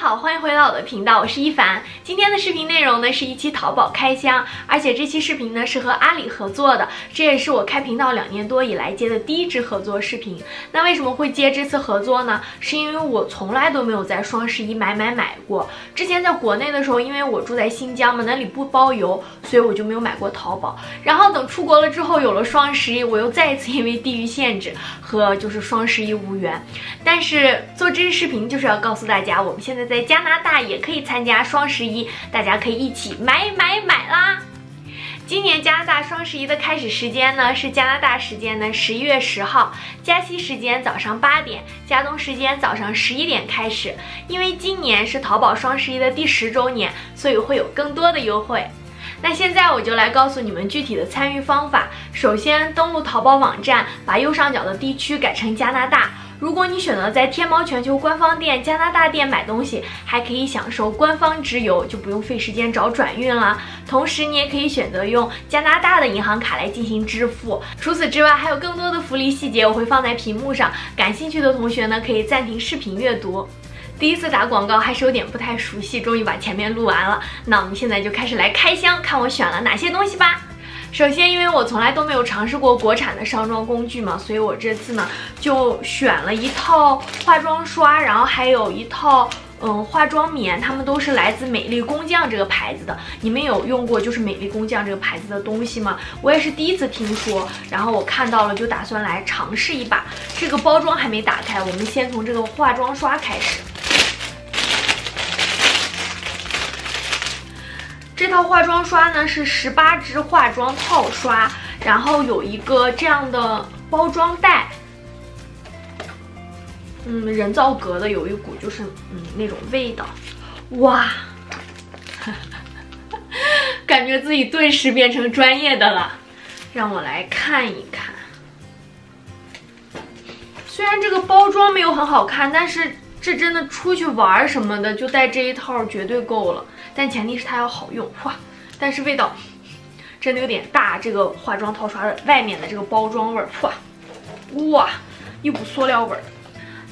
好，欢迎回到我的频道，我是一凡。今天的视频内容呢是一期淘宝开箱，而且这期视频呢是和阿里合作的，这也是我开频道2年多以来接的第一支合作视频。那为什么会接这次合作呢？是因为我从来都没有在双11买过。之前在国内的时候，因为我住在新疆嘛，那里不包邮，所以我就没有买过淘宝。然后等出国了之后，有了双11，我又再一次因为地域限制和就是双11无缘。但是做这支视频就是要告诉大家，我们现在在加拿大也可以参加双11，大家可以一起买啦！今年加拿大双11的开始时间呢是加拿大时间的11月10号，加西时间早上8点，加东时间早上11点开始。因为今年是淘宝双11的第10周年，所以会有更多的优惠。那现在我就来告诉你们具体的参与方法。首先登录淘宝网站，把右上角的地区改成加拿大。如果你选择在天猫全球官方店加拿大店买东西，还可以享受官方直邮，就不用费时间找转运了。同时你也可以选择用加拿大的银行卡来进行支付。除此之外，还有更多的福利细节我会放在屏幕上，感兴趣的同学呢可以暂停视频阅读。第一次打广告还是有点不太熟悉，终于把前面录完了。那我们现在就开始来开箱，看我选了哪些东西吧。首先，因为我从来都没有尝试过国产的上妆工具嘛，所以我这次呢就选了一套化妆刷，然后还有一套化妆棉，它们都是来自美丽工匠这个牌子的。你们有用过就是美丽工匠这个牌子的东西吗？我也是第一次听说，然后我看到了就打算来尝试一把。这个包装还没打开，我们先从这个化妆刷开始。这套化妆刷呢是18支化妆套刷，然后有一个这样的包装袋，人造革的，有一股就是那种味道，哇，感觉自己顿时变成专业的了。让我来看一看，虽然这个包装没有很好看，但是这真的出去玩什么的就带这一套绝对够了，但前提是它要好用。哇，但是味道真的有点大，这个化妆套刷的外面的这个包装味儿，哇，一股塑料味儿。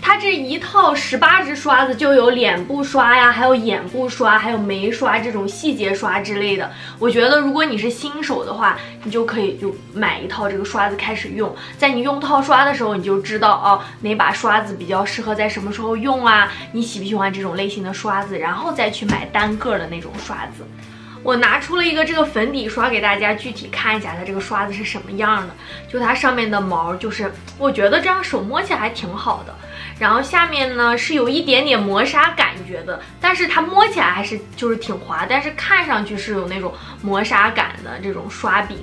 它这一套18支刷子就有脸部刷呀，还有眼部刷，还有眉刷这种细节刷之类的。我觉得如果你是新手的话，你就可以就买一套这个刷子开始用，在你用套刷的时候，你就知道哦哪把刷子比较适合在什么时候用啊，你喜不喜欢这种类型的刷子，然后再去买单个的那种刷子。我拿出了一个这个粉底刷给大家具体看一下它这个刷子是什么样的，就它上面的毛，就是我觉得这样手摸起来还挺好的。然后下面呢是有一点点磨砂感觉的，但是它摸起来还是就是挺滑，但是看上去是有那种磨砂感的这种刷柄，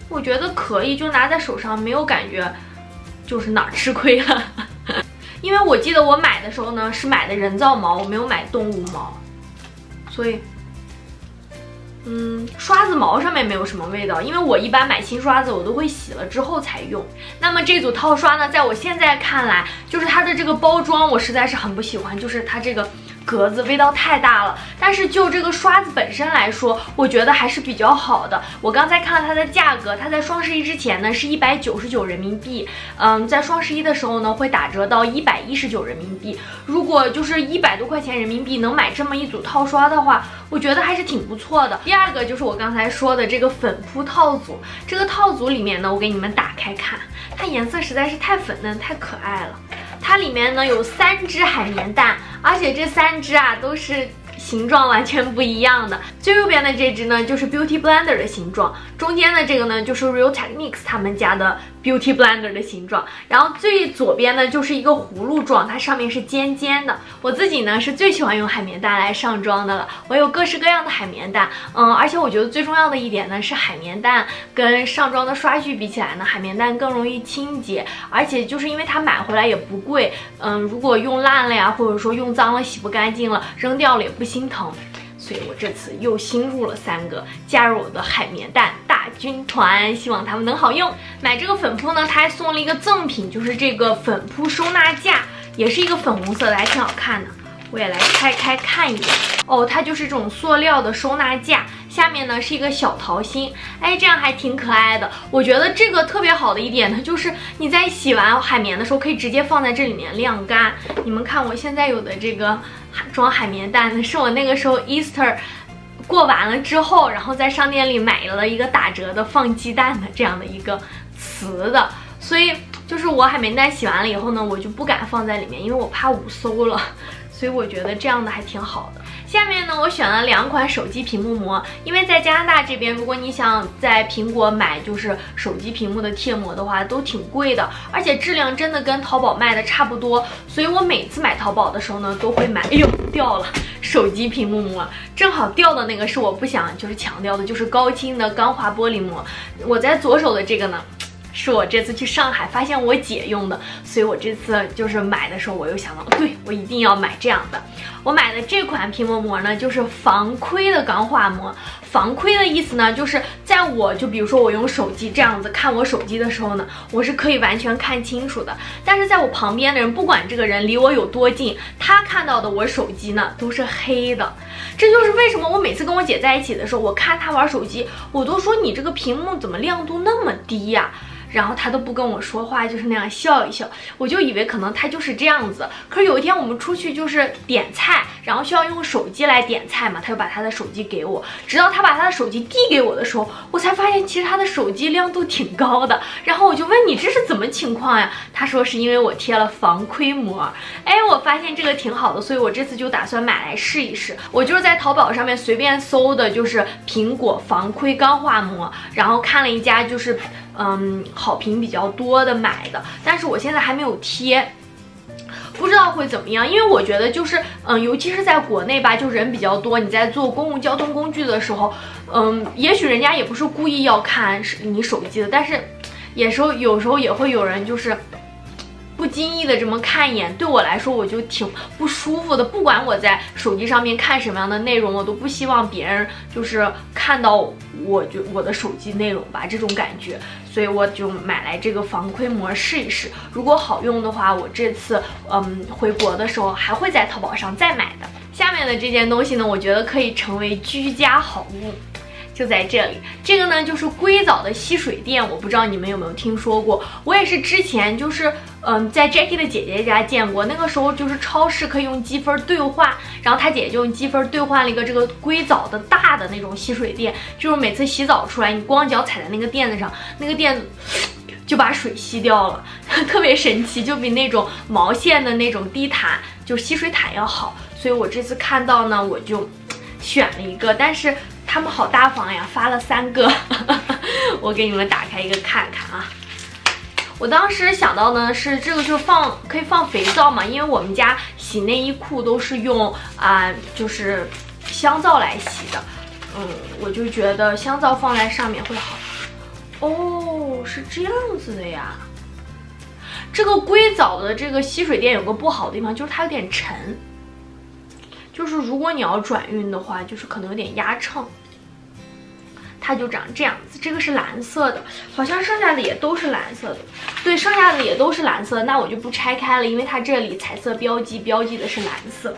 我觉得可以，就拿在手上没有感觉就是哪儿吃亏了。因为我记得我买的时候呢是买的人造毛，我没有买动物毛，所以刷子毛上面没有什么味道，因为我一般买新刷子我都会洗了之后才用。那么这组套刷呢，在我现在看来，就是它的这个包装我实在是很不喜欢，就是它这个格子味道太大了。但是就这个刷子本身来说，我觉得还是比较好的。我刚才看了它的价格，它在双11之前呢是199人民币，在双11的时候呢会打折到119人民币。如果就是100多块钱人民币能买这么一组套刷的话，我觉得还是挺不错的。第二个就是我刚才说的这个粉扑套组，这个套组里面呢，我给你们打开看，它颜色实在是太粉嫩太可爱了。它里面呢有3支海绵蛋，而且这3支啊都是形状完全不一样的。最右边的这支呢就是 Beauty Blender 的形状，中间的这个呢就是 Real Techniques 他们家的 Beauty Blender 的形状，然后最左边呢就是一个葫芦状，它上面是尖尖的。我自己呢是最喜欢用海绵蛋来上妆的了，我有各式各样的海绵蛋，而且我觉得最重要的一点呢是海绵蛋跟上妆的刷具比起来呢，海绵蛋更容易清洁，而且就是因为它买回来也不贵，如果用烂了呀，或者说用脏了洗不干净了，扔掉了也不心疼。所以我这次又新入了3个，加入我的海绵蛋大军团，希望他们能好用。买这个粉扑呢，它还送了一个赠品，就是这个粉扑收纳架，也是一个粉红色的，还挺好看的。我也来拆开看一眼哦，它就是这种塑料的收纳架，下面呢是一个小桃心，哎，这样还挺可爱的。我觉得这个特别好的一点呢，就是你在洗完海绵的时候，可以直接放在这里面晾干。你们看我现在有的这个装海绵蛋的，是我那个时候 Easter 过完了之后，然后在商店里买了一个打折的放鸡蛋的这样的一个瓷的，所以就是我海绵蛋洗完了以后呢，我就不敢放在里面，因为我怕捂馊了，所以我觉得这样的还挺好的。下面呢，我选了2款手机屏幕膜，因为在加拿大这边，如果你想在苹果买就是手机屏幕的贴膜的话，都挺贵的，而且质量真的跟淘宝卖的差不多，所以我每次买淘宝的时候呢，都会买，哎呦掉了，手机屏幕膜，正好掉的那个是我不想就是强调的，就是高清的钢化玻璃膜。我在左手的这个呢，是我这次去上海发现我姐用的，所以我这次就是买的时候，我又想到，对，我一定要买这样的。我买的这款屏幕膜呢，就是防窥的钢化膜。防窥的意思呢，就是在我就比如说我用手机这样子看我手机的时候呢，我是可以完全看清楚的。但是在我旁边的人，不管这个人离我有多近，他看到的我手机呢都是黑的。这就是为什么我每次跟我姐在一起的时候，我看她玩手机，我都说你这个屏幕怎么亮度那么低呀？然后他都不跟我说话，就是那样笑一笑，我就以为可能他就是这样子。可是有一天我们出去就是点菜，然后需要用手机来点菜嘛，他就把他的手机给我，直到他把他的手机递给我的时候，我才发现其实他的手机亮度挺高的。然后我就问你这是怎么情况呀？他说是因为我贴了防窥膜。哎，我发现这个挺好的，所以我这次就打算买来试一试。我就是在淘宝上面随便搜的，就是苹果防窥钢化膜，然后看了一家就是好评比较多的买的，但是我现在还没有贴，不知道会怎么样。因为我觉得就是尤其是在国内吧，就人比较多，你在坐公共交通工具的时候，也许人家也不是故意要看你手机的，但是有时候也会有人就是不经意的这么看一眼，对我来说我就挺不舒服的。不管我在手机上面看什么样的内容，我都不希望别人就是看到我的手机内容吧，这种感觉。所以我就买来这个防窥膜试一试，如果好用的话，我这次回国的时候还会在淘宝上再买的。下面的这件东西呢，我觉得可以成为居家好物。就在这里，这个呢就是硅藻的吸水垫，我不知道你们有没有听说过。我也是之前就是在 Jackie 的姐姐家见过，那个时候就是超市可以用积分兑换，然后她姐姐就用积分兑换了一个这个硅藻的大的那种吸水垫，就是每次洗澡出来，你光脚踩在那个垫子上，那个垫子就把水吸掉了，特别神奇，就比那种毛线的那种地毯就吸水毯要好。所以我这次看到呢，我就选了一个，但是他们好大方呀，发了3个，我给你们打开一个看看啊。我当时想到呢是这个就可以放肥皂嘛，因为我们家洗内衣裤都是用就是香皂来洗的，我就觉得香皂放在上面会好。哦，是这样子的呀。这个硅藻的这个吸水垫有个不好的地方，就是它有点沉。就是如果你要转运的话，就是可能有点压秤，它就长这样子。这个是蓝色的，好像剩下的也都是蓝色的。对，剩下的也都是蓝色，那我就不拆开了，因为它这里彩色标记的是蓝色。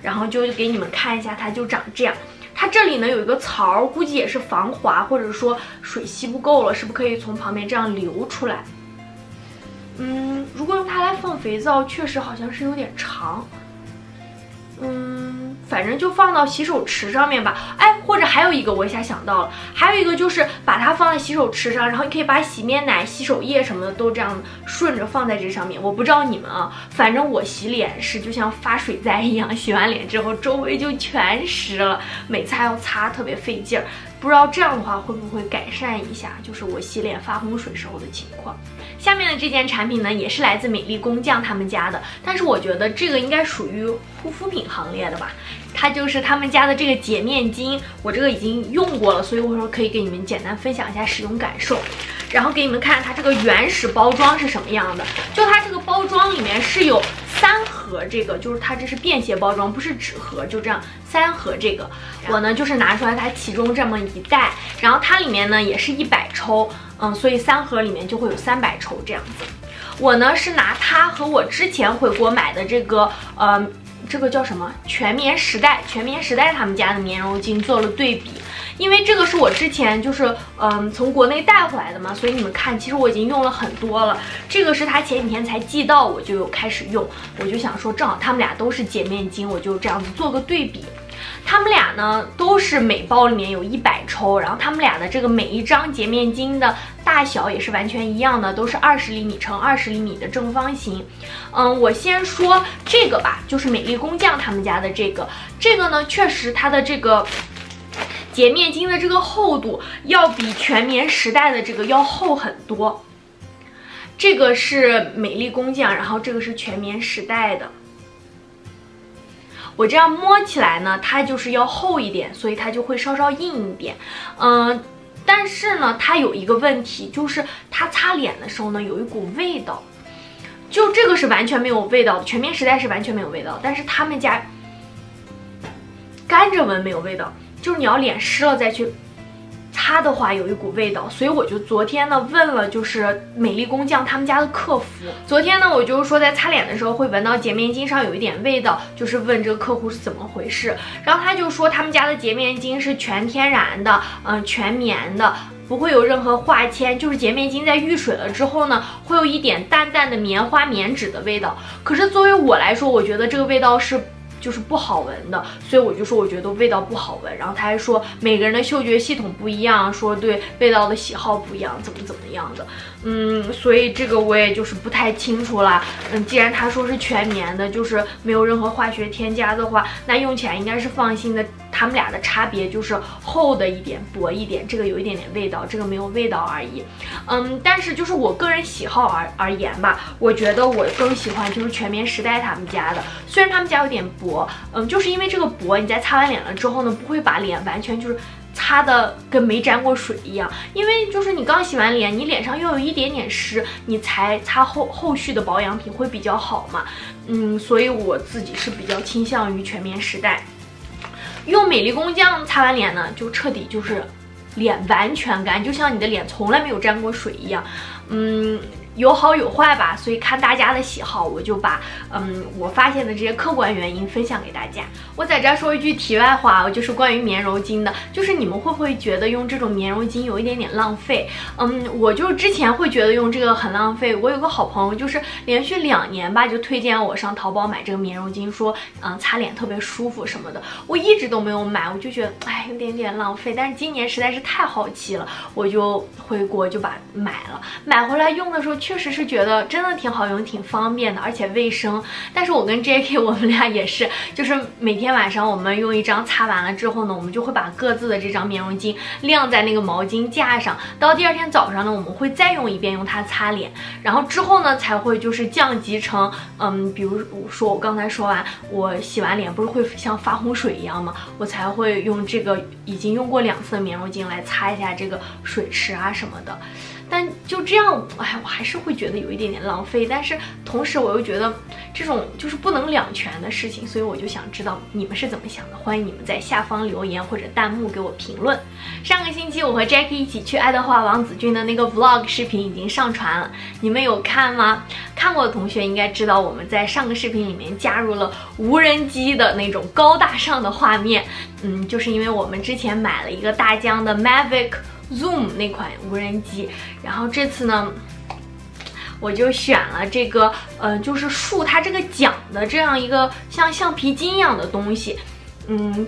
然后就给你们看一下，它就长这样。它这里呢有一个槽，估计也是防滑，或者说水吸不够了，是不是可以从旁边这样流出来？如果用它来放肥皂，确实好像是有点长。反正就放到洗手池上面吧。哎，或者还有一个我一下想到了，还有一个就是把它放在洗手池上，然后你可以把洗面奶、洗手液什么的都这样顺着放在这上面。我不知道你们啊，反正我洗脸是就像发水灾一样，洗完脸之后周围就全湿了，每次还要擦，特别费劲儿。不知道这样的话会不会改善一下，就是我洗脸发洪水时候的情况。下面的这件产品呢，也是来自美丽工匠他们家的，但是我觉得这个应该属于护肤品行列的吧。它就是他们家的这个洁面巾，我这个已经用过了，所以我说可以给你们简单分享一下使用感受，然后给你们看它这个原始包装是什么样的。就它这个包装里面是有3盒，这个就是它这是便携包装，不是纸盒，就这样3盒这个。我呢就是拿出来它其中这么一袋，然后它里面呢也是100抽，所以3盒里面就会有300抽这样子。我呢是拿它和我之前回国买的这个这个叫什么全棉时代他们家的棉柔巾做了对比。因为这个是我之前就是从国内带回来的嘛，所以你们看，其实我已经用了很多了。这个是他前几天才寄到，我就有开始用，我就想说正好他们俩都是洁面巾，我就这样子做个对比。他们俩呢都是每包里面有100抽，然后他们俩的这个每一张洁面巾的大小也是完全一样的，都是20厘米乘20厘米的正方形。我先说这个吧，就是美丽工匠他们家的这个呢，确实它的这个洁面巾的这个厚度要比全棉时代的这个要厚很多。这个是美丽工匠，然后这个是全棉时代的。我这样摸起来呢，它就是要厚一点，所以它就会稍稍硬一点。但是呢，它有一个问题，就是它擦脸的时候呢，有一股味道。就这个是完全没有味道的，全棉时代是完全没有味道，但是他们家干着闻没有味道，就是你要脸湿了再去擦的话有一股味道。所以我就昨天呢问了就是美丽工匠他们家的客服，昨天呢我就说在擦脸的时候会闻到洁面巾上有一点味道，就是问这个客户是怎么回事，然后他就说他们家的洁面巾是全天然的，全棉的，不会有任何化纤，就是洁面巾在遇水了之后呢，会有一点淡淡的棉花棉纸的味道。可是作为我来说，我觉得这个味道就是不好闻的，所以我就说我觉得味道不好闻。然后他还说每个人的嗅觉系统不一样，说对味道的喜好不一样，怎么样的。所以这个我也就是不太清楚啦。既然他说是全棉的，就是没有任何化学添加的话，那用起来应该是放心的。他们俩的差别就是厚的一点，薄一点，这个有一点点味道，这个没有味道而已。但是就是我个人喜好而言吧，我觉得我更喜欢就是全棉时代他们家的，虽然他们家有点薄，就是因为这个薄，你在擦完脸了之后呢，不会把脸完全就是擦的跟没沾过水一样，因为就是你刚洗完脸，你脸上又有一点点湿，你才擦后续的保养品会比较好嘛。所以我自己是比较倾向于全棉时代。用美丽工匠擦完脸呢，就彻底就是脸完全干，就像你的脸从来没有沾过水一样。有好有坏吧，所以看大家的喜好，我就把我发现的这些客观原因分享给大家。我在这儿说一句题外话，就是关于棉柔巾的，就是你们会不会觉得用这种棉柔巾有一点点浪费？我就之前会觉得用这个很浪费。我有个好朋友，就是连续2年吧，就推荐我上淘宝买这个棉柔巾，说擦脸特别舒服什么的。我一直都没有买，我就觉得有点点浪费。但是今年实在是太好奇了，我就回国就把买了。买回来用的时候，确实是觉得真的挺好用，挺方便的，而且卫生。但是我跟 JK 我们俩也是，就是每天晚上我们用一张擦完了之后呢，我们就会把各自的这张棉柔巾晾在那个毛巾架上，到第2天早上呢，我们会再用一遍，用它擦脸，然后之后呢才会就是降级成比如说我刚才说完，我洗完脸不是会像发洪水一样吗？我才会用这个已经用过2次的棉柔巾来擦一下这个水池啊什么的。但就这样，我还是会觉得有一点点浪费。但是同时我又觉得这种就是不能两全的事情，所以我就想知道你们是怎么想的。欢迎你们在下方留言或者弹幕给我评论。上个星期我和 Jackie 一起去爱德华王子郡的那个 vlog 视频已经上传了，你们有看吗？看过的同学应该知道我们在上个视频里面加入了无人机的那种高大上的画面。就是因为我们之前买了一个大疆的 Mavic Zoom 那款无人机，然后这次呢我就选了这个就是竖它这个桨的这样一个像橡皮筋一样的东西。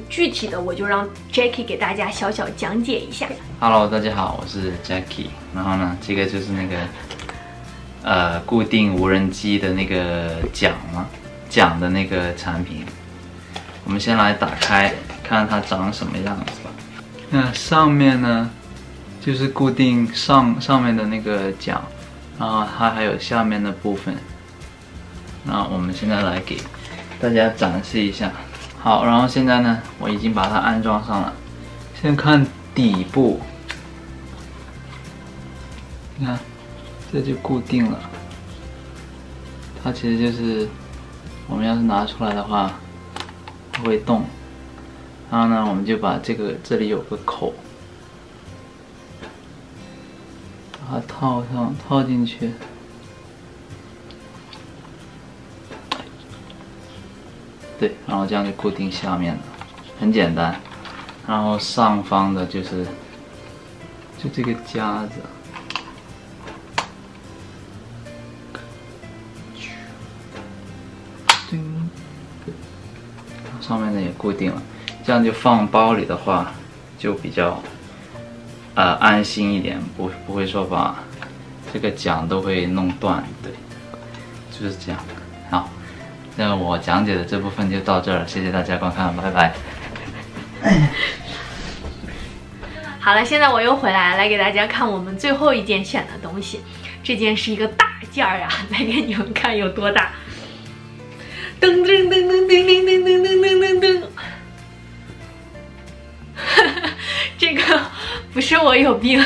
具体的我就让 Jackie 给大家小小讲解一下。Hello， 大家好，我是 Jackie。然后呢，这个就是那个固定无人机的那个桨的那个产品。我们先来打开，看它长什么样子吧。那上面呢，就是固定上面的那个桨，然后它还有下面的部分。那我们现在来给大家展示一下。好，然后现在呢，我已经把它安装上了。先看底部，你看，这就固定了。它其实就是我们要是拿出来的话，它会动。然后呢，我们就把这里有个口，把它套进去。对，然后这样就固定下面了，很简单。然后上方的就这个夹子，上面的也固定了，这样就放包里的话就比较安心一点，不会说把这个桨都会弄断，对，就是这样。好，那我讲解的这部分就到这儿了，谢谢大家观看，拜拜。好了，现在我又回来给大家看我们最后一件选的东西。这件是一个大件儿啊，来给你们看有多大。噔噔噔噔噔噔噔噔噔噔噔。这个不是我有病，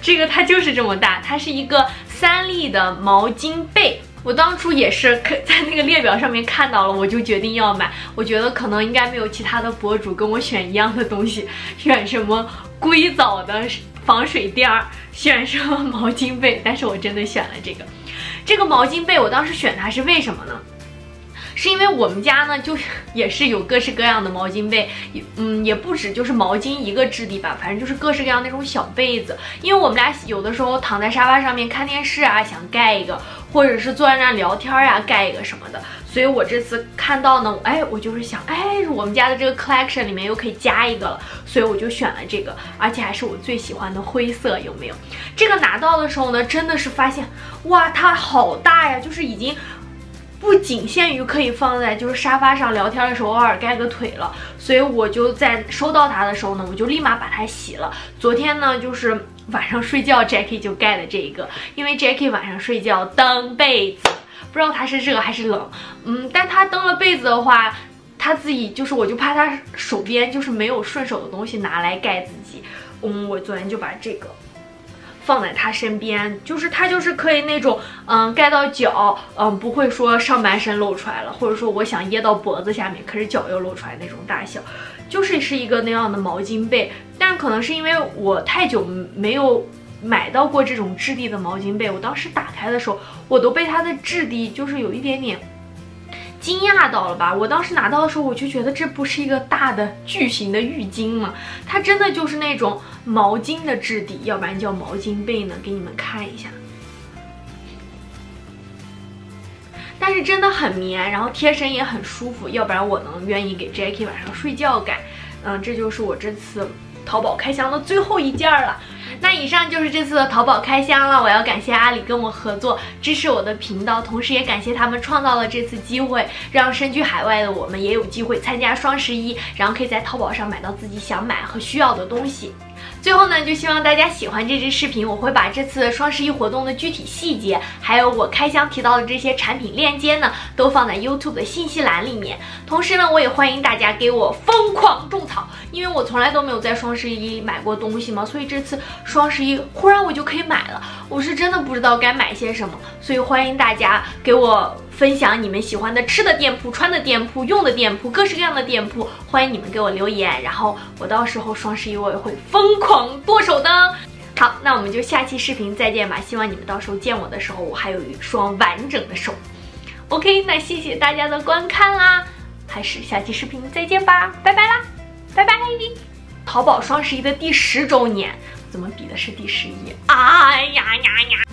这个它就是这么大，它是一个3粒的毛巾被。我当初也是在那个列表上面看到了，我就决定要买。我觉得可能应该没有其他的博主跟我选一样的东西，选什么硅藻的防水垫儿，选什么毛巾被，但是我真的选了这个。这个毛巾被我当时选它是为什么呢？是因为我们家呢，就是也是有各式各样的毛巾被，也不止就是毛巾一个质地吧，反正就是各式各样那种小被子。因为我们俩有的时候躺在沙发上面看电视啊，想盖一个，或者是坐在那聊天啊，盖一个什么的。所以我这次看到呢，我就是想，我们家的这个 collection 里面又可以加一个了，所以我就选了这个，而且还是我最喜欢的灰色，有没有？这个拿到的时候呢，真的是发现，哇，它好大呀，就是已经不仅限于可以放在就是沙发上聊天的时候偶尔盖个腿了，所以我就在收到它的时候呢，我就立马把它洗了。昨天呢，就是晚上睡觉 Jackie 就盖了这一个，因为 Jackie 晚上睡觉蹬被子，不知道他是热还是冷，但他蹬了被子的话，他自己就是我就怕他手边就是没有顺手的东西拿来盖自己，我昨天就把这个放在他身边，就是他就是可以那种盖到脚，不会说上半身露出来了，或者说我想掖到脖子下面，可是脚又露出来那种大小，就是一个那样的毛巾被。但可能是因为我太久没有买到过这种质地的毛巾被，我当时打开的时候，我都被它的质地就是有一点点惊讶到了吧。我当时拿到的时候，我就觉得这不是一个大的巨型的浴巾吗？它真的就是那种毛巾的质地，要不然叫毛巾被呢，给你们看一下。但是真的很绵，然后贴身也很舒服，要不然我能愿意给 Jackie 晚上睡觉盖。这就是我这次淘宝开箱的最后一件了。那以上就是这次的淘宝开箱了，我要感谢阿里跟我合作支持我的频道，同时也感谢他们创造了这次机会，让身居海外的我们也有机会参加双11，然后可以在淘宝上买到自己想买和需要的东西。最后呢，就希望大家喜欢这支视频，我会把这次双11活动的具体细节，还有我开箱提到的这些产品链接呢，都放在 YouTube 的信息栏里面。同时呢，我也欢迎大家给我疯狂种草，因为我从来都没有在双11买过东西嘛，所以这次双11忽然我就可以买了，我是真的不知道该买些什么，所以欢迎大家给我分享你们喜欢的吃的店铺、穿的店铺、用的店铺、各式各样的店铺，欢迎你们给我留言，然后我到时候双11我也会疯狂剁手的。好，那我们就下期视频再见吧，希望你们到时候见我的时候，我还有一双完整的手。OK， 那谢谢大家的观看啦，还是下期视频再见吧，拜拜啦，拜拜。淘宝双11的第10周年，怎么比的是第11？哎呀呀呀！